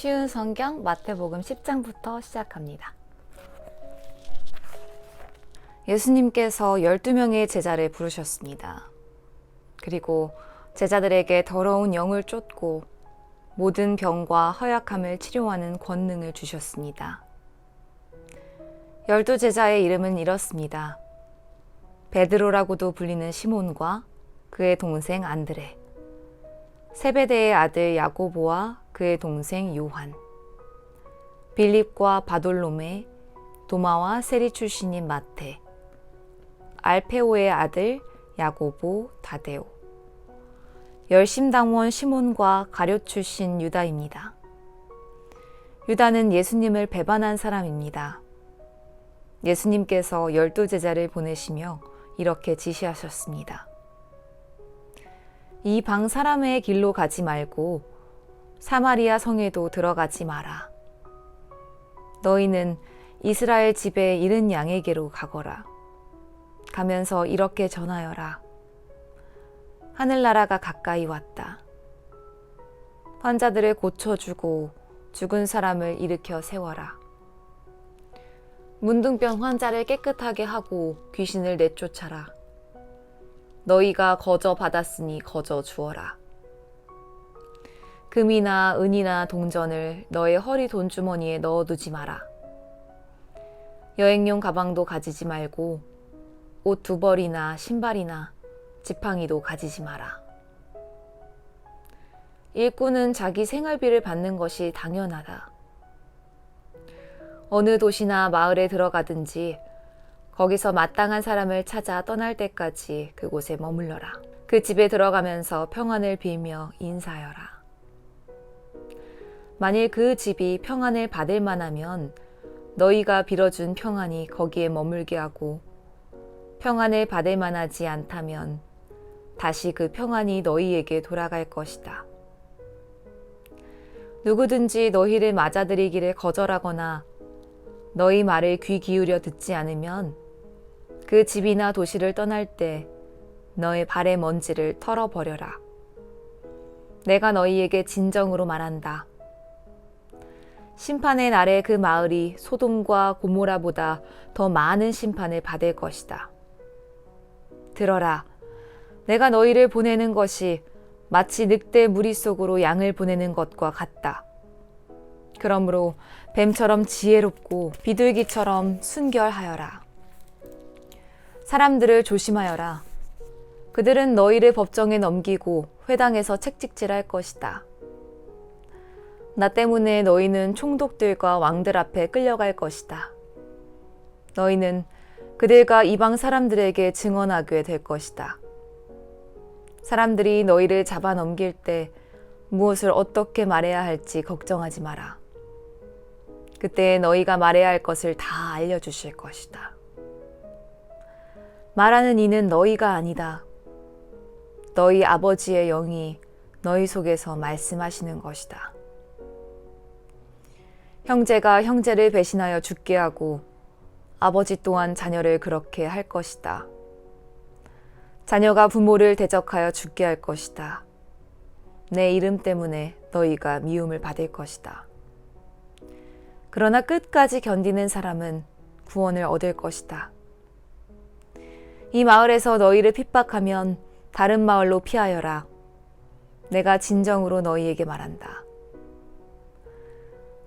쉬운 성경 마태복음 10장부터 시작합니다. 예수님께서 12명의 제자를 부르셨습니다. 그리고 제자들에게 더러운 영을 쫓고 모든 병과 허약함을 치료하는 권능을 주셨습니다. 12제자의 이름은 이렇습니다. 베드로라고도 불리는 시몬과 그의 동생 안드레, 세베대의 아들 야고보와 그의 동생 요한, 빌립과 바돌로메, 도마와 세리 출신인 마태, 알페오의 아들 야고보, 다데오, 열심당원 시몬과 가룟 출신 유다입니다. 유다는 예수님을 배반한 사람입니다. 예수님께서 12제자를 보내시며 이렇게 지시하셨습니다. 이 방 사람의 길로 가지 말고 사마리아 성에도 들어가지 마라. 너희는 이스라엘 집에 잃은 양에게로 가거라. 가면서 이렇게 전하여라. 하늘나라가 가까이 왔다. 환자들을 고쳐주고 죽은 사람을 일으켜 세워라. 문둥병 환자를 깨끗하게 하고 귀신을 내쫓아라. 너희가 거저 받았으니 거저 주어라. 금이나 은이나 동전을 너의 허리 돈주머니에 넣어두지 마라. 여행용 가방도 가지지 말고 옷 2벌이나 신발이나 지팡이도 가지지 마라. 일꾼은 자기 생활비를 받는 것이 당연하다. 어느 도시나 마을에 들어가든지 거기서 마땅한 사람을 찾아 떠날 때까지 그곳에 머물러라. 그 집에 들어가면서 평안을 빌며 인사하여라. 만일 그 집이 평안을 받을 만하면 너희가 빌어준 평안이 거기에 머물게 하고 평안을 받을 만하지 않다면 다시 그 평안이 너희에게 돌아갈 것이다. 누구든지 너희를 맞아들이기를 거절하거나 너희 말을 귀 기울여 듣지 않으면 그 집이나 도시를 떠날 때 너의 발의 먼지를 털어버려라. 내가 너희에게 진정으로 말한다. 심판의 날에 그 마을이 소돔과 고모라보다 더 많은 심판을 받을 것이다. 들어라. 내가 너희를 보내는 것이 마치 늑대 무리 속으로 양을 보내는 것과 같다. 그러므로 뱀처럼 지혜롭고 비둘기처럼 순결하여라. 사람들을 조심하여라. 그들은 너희를 법정에 넘기고 회당에서 책찍질할 것이다. 나 때문에 너희는 총독들과 왕들 앞에 끌려갈 것이다. 너희는 그들과 이방 사람들에게 증언하게 될 것이다. 사람들이 너희를 잡아 넘길 때 무엇을 어떻게 말해야 할지 걱정하지 마라. 그때 너희가 말해야 할 것을 다 알려주실 것이다. 말하는 이는 너희가 아니다. 너희 아버지의 영이 너희 속에서 말씀하시는 것이다. 형제가 형제를 배신하여 죽게 하고 아버지 또한 자녀를 그렇게 할 것이다. 자녀가 부모를 대적하여 죽게 할 것이다. 내 이름 때문에 너희가 미움을 받을 것이다. 그러나 끝까지 견디는 사람은 구원을 얻을 것이다. 이 마을에서 너희를 핍박하면 다른 마을로 피하여라. 내가 진정으로 너희에게 말한다.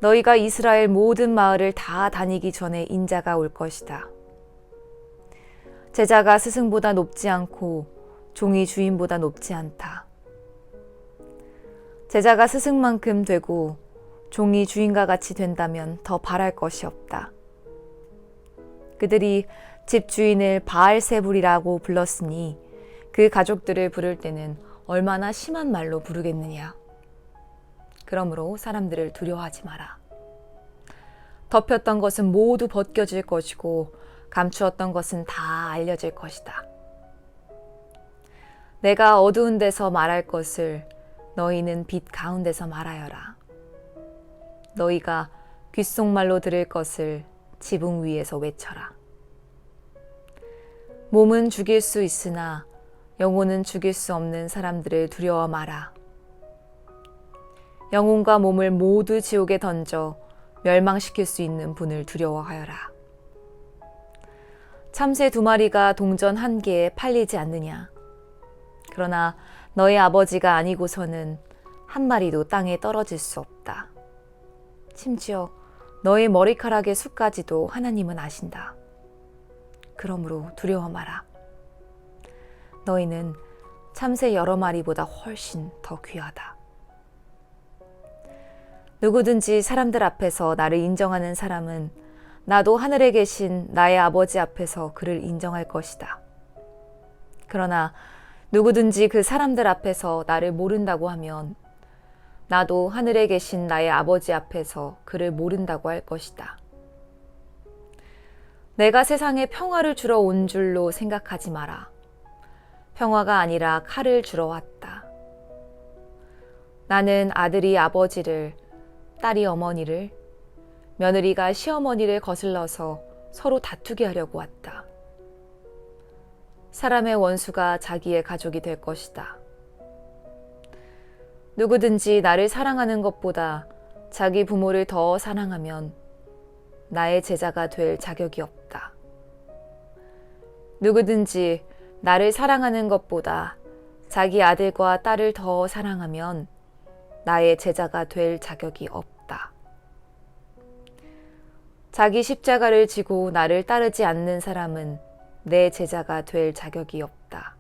너희가 이스라엘 모든 마을을 다 다니기 전에 인자가 올 것이다. 제자가 스승보다 높지 않고 종이 주인보다 높지 않다. 제자가 스승만큼 되고 종이 주인과 같이 된다면 더 바랄 것이 없다. 그들이 집 주인을 바알세불이라고 불렀으니 그 가족들을 부를 때는 얼마나 심한 말로 부르겠느냐. 그러므로 사람들을 두려워하지 마라. 덮였던 것은 모두 벗겨질 것이고 감추었던 것은 다 알려질 것이다. 내가 어두운 데서 말할 것을 너희는 빛 가운데서 말하여라. 너희가 귓속말로 들을 것을 지붕 위에서 외쳐라. 몸은 죽일 수 있으나 영혼은 죽일 수 없는 사람들을 두려워 마라. 영혼과 몸을 모두 지옥에 던져 멸망시킬 수 있는 분을 두려워하여라. 참새 2마리가 동전 1개에 팔리지 않느냐. 그러나 너희 아버지가 아니고서는 1마리도 땅에 떨어질 수 없다. 심지어 너희 머리카락의 수까지도 하나님은 아신다. 그러므로 두려워 마라. 너희는 참새 여러 마리보다 훨씬 더 귀하다. 누구든지 사람들 앞에서 나를 인정하는 사람은 나도 하늘에 계신 나의 아버지 앞에서 그를 인정할 것이다. 그러나 누구든지 그 사람들 앞에서 나를 모른다고 하면 나도 하늘에 계신 나의 아버지 앞에서 그를 모른다고 할 것이다. 내가 세상에 평화를 주러 온 줄로 생각하지 마라. 평화가 아니라 칼을 주러 왔다. 나는 아들이 아버지를, 딸이 어머니를, 며느리가 시어머니를 거슬러서 서로 다투게 하려고 왔다. 사람의 원수가 자기의 가족이 될 것이다. 누구든지 나를 사랑하는 것보다 자기 부모를 더 사랑하면 나의 제자가 될 자격이 없다. 누구든지 나를 사랑하는 것보다 자기 아들과 딸을 더 사랑하면 나의 제자가 될 자격이 없다. 자기 십자가를 지고 나를 따르지 않는 사람은 내 제자가 될 자격이 없다.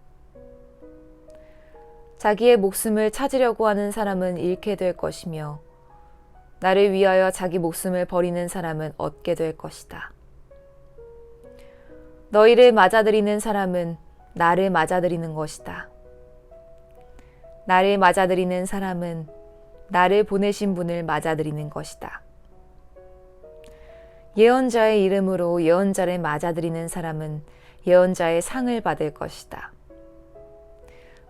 자기의 목숨을 찾으려고 하는 사람은 잃게 될 것이며 나를 위하여 자기 목숨을 버리는 사람은 얻게 될 것이다. 너희를 맞아들이는 사람은 나를 맞아들이는 것이다. 나를 맞아들이는 사람은 나를 보내신 분을 맞아들이는 것이다. 예언자의 이름으로 예언자를 맞아들이는 사람은 예언자의 상을 받을 것이다.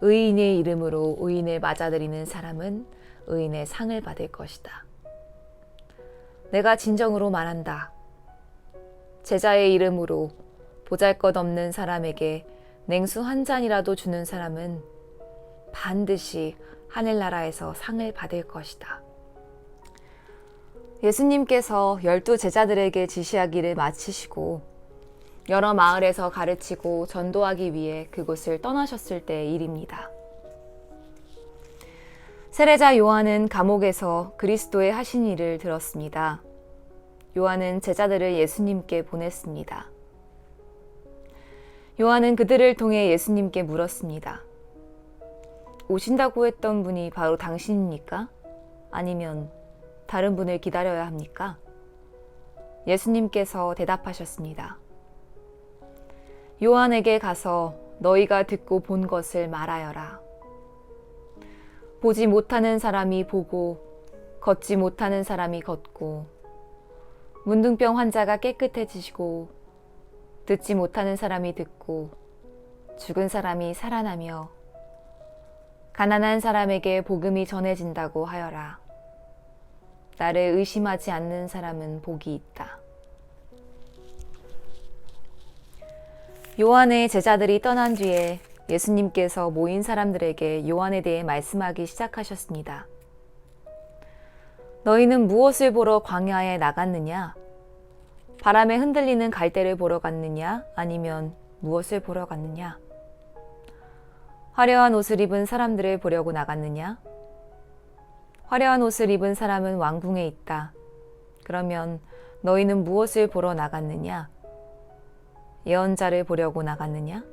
의인의 이름으로 의인을 맞아들이는 사람은 의인의 상을 받을 것이다. 내가 진정으로 말한다. 제자의 이름으로 보잘것없는 사람에게 냉수 1잔이라도 주는 사람은 반드시 하늘나라에서 상을 받을 것이다. 예수님께서 12 제자들에게 지시하기를 마치시고 여러 마을에서 가르치고 전도하기 위해 그곳을 떠나셨을 때의 일입니다. 세례자 요한은 감옥에서 그리스도의 하신 일을 들었습니다. 요한은 제자들을 예수님께 보냈습니다. 요한은 그들을 통해 예수님께 물었습니다. 오신다고 했던 분이 바로 당신입니까? 아니면 다른 분을 기다려야 합니까? 예수님께서 대답하셨습니다. 요한에게 가서 너희가 듣고 본 것을 말하여라. 보지 못하는 사람이 보고 걷지 못하는 사람이 걷고 문둥병 환자가 깨끗해지시고 듣지 못하는 사람이 듣고 죽은 사람이 살아나며 가난한 사람에게 복음이 전해진다고 하여라. 나를 의심하지 않는 사람은 복이 있다. 요한의 제자들이 떠난 뒤에 예수님께서 모인 사람들에게 요한에 대해 말씀하기 시작하셨습니다. 너희는 무엇을 보러 광야에 나갔느냐? 바람에 흔들리는 갈대를 보러 갔느냐? 아니면 무엇을 보러 갔느냐? 화려한 옷을 입은 사람들을 보려고 나갔느냐? 화려한 옷을 입은 사람은 왕궁에 있다. 그러면 너희는 무엇을 보러 나갔느냐? 예언자를 보려고 나갔느냐?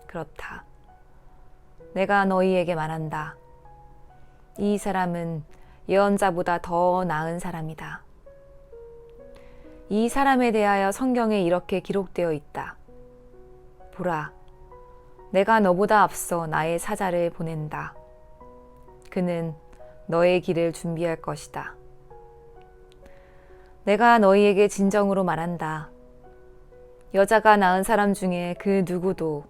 그렇다. 내가 너희에게 말한다. 이 사람은 예언자보다 더 나은 사람이다. 이 사람에 대하여 성경에 이렇게 기록되어 있다. 보라, 내가 너보다 앞서 나의 사자를 보낸다. 그는 너의 길을 준비할 것이다. 내가 너희에게 진정으로 말한다. 여자가 낳은 사람 중에 그 누구도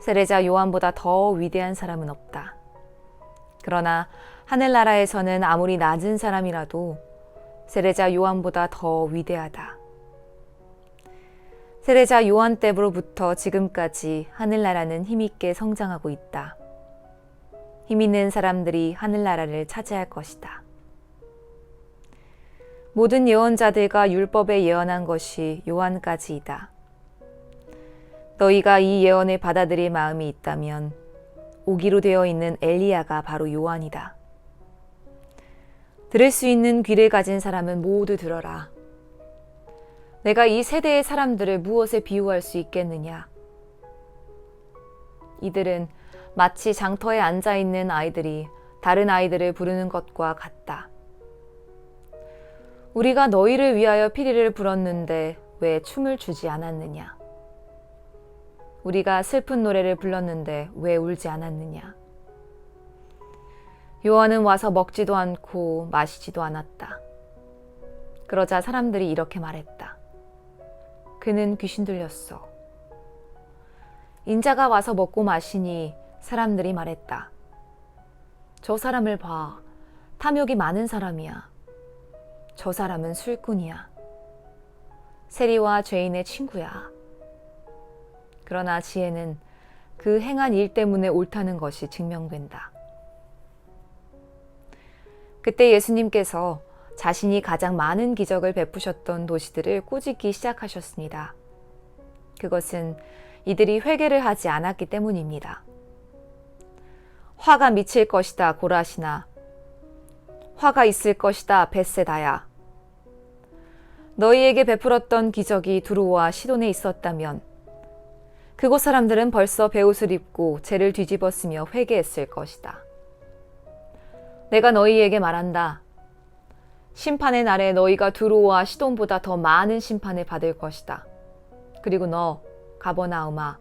세례자 요한보다 더 위대한 사람은 없다. 그러나 하늘나라에서는 아무리 낮은 사람이라도 세례자 요한보다 더 위대하다. 세례자 요한 때부터 지금까지 하늘나라는 힘있게 성장하고 있다. 힘 있는 사람들이 하늘나라를 차지할 것이다. 모든 예언자들과 율법에 예언한 것이 요한까지이다. 너희가 이 예언을 받아들일 마음이 있다면 오기로 되어 있는 엘리야가 바로 요한이다. 들을 수 있는 귀를 가진 사람은 모두 들어라. 내가 이 세대의 사람들을 무엇에 비유할 수 있겠느냐? 이들은 마치 장터에 앉아있는 아이들이 다른 아이들을 부르는 것과 같다. 우리가 너희를 위하여 피리를 불었는데 왜 춤을 추지 않았느냐? 우리가 슬픈 노래를 불렀는데 왜 울지 않았느냐? 요한은 와서 먹지도 않고 마시지도 않았다. 그러자 사람들이 이렇게 말했다. 그는 귀신 들렸어. 인자가 와서 먹고 마시니 사람들이 말했다. 저 사람을 봐. 탐욕이 많은 사람이야. 저 사람은 술꾼이야. 세리와 죄인의 친구야. 그러나 지혜는 그 행한 일 때문에 옳다는 것이 증명된다. 그때 예수님께서 자신이 가장 많은 기적을 베푸셨던 도시들을 꾸짖기 시작하셨습니다. 그것은 이들이 회개를 하지 않았기 때문입니다. 화가 미칠 것이다 고라시나. 화가 있을 것이다 벳세다야. 너희에게 베풀었던 기적이 두로와 시돈에 있었다면 그곳 사람들은 벌써 베옷을 입고 죄를 뒤집었으며 회개했을 것이다. 내가 너희에게 말한다. 심판의 날에 너희가 두로와 시돈보다 더 많은 심판을 받을 것이다. 그리고 너 가버나움아,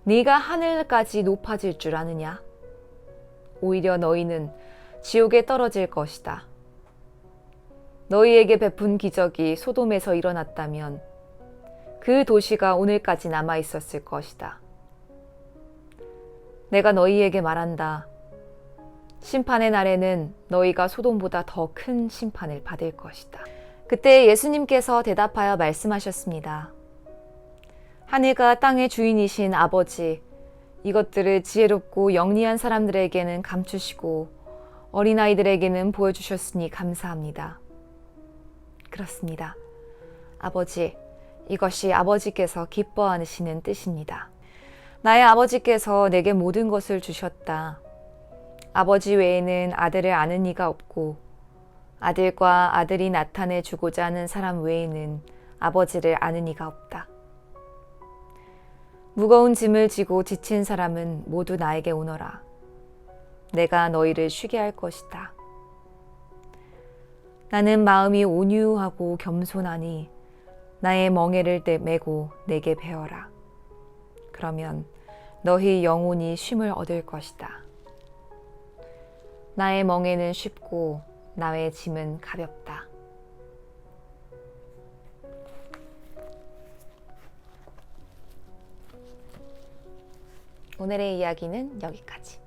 네가 하늘까지 높아질 줄 아느냐? 오히려 너희는 지옥에 떨어질 것이다. 너희에게 베푼 기적이 소돔에서 일어났다면 그 도시가 오늘까지 남아 있었을 것이다. 내가 너희에게 말한다. 심판의 날에는 너희가 소돔보다 더 큰 심판을 받을 것이다. 그때 예수님께서 대답하여 말씀하셨습니다. 하늘과 땅의 주인이신 아버지, 이것들을 지혜롭고 영리한 사람들에게는 감추시고 어린아이들에게는 보여주셨으니 감사합니다. 그렇습니다. 아버지, 이것이 아버지께서 기뻐하시는 뜻입니다. 나의 아버지께서 내게 모든 것을 주셨다. 아버지 외에는 아들을 아는 이가 없고 아들과 아들이 나타내 주고자 하는 사람 외에는 아버지를 아는 이가 없다. 무거운 짐을 지고 지친 사람은 모두 나에게 오너라. 내가 너희를 쉬게 할 것이다. 나는 마음이 온유하고 겸손하니 나의 멍에를 메고 내게 배워라. 그러면 너희 영혼이 쉼을 얻을 것이다. 나의 멍에는 쉽고 나의 짐은 가볍다. 오늘의 이야기는 여기까지.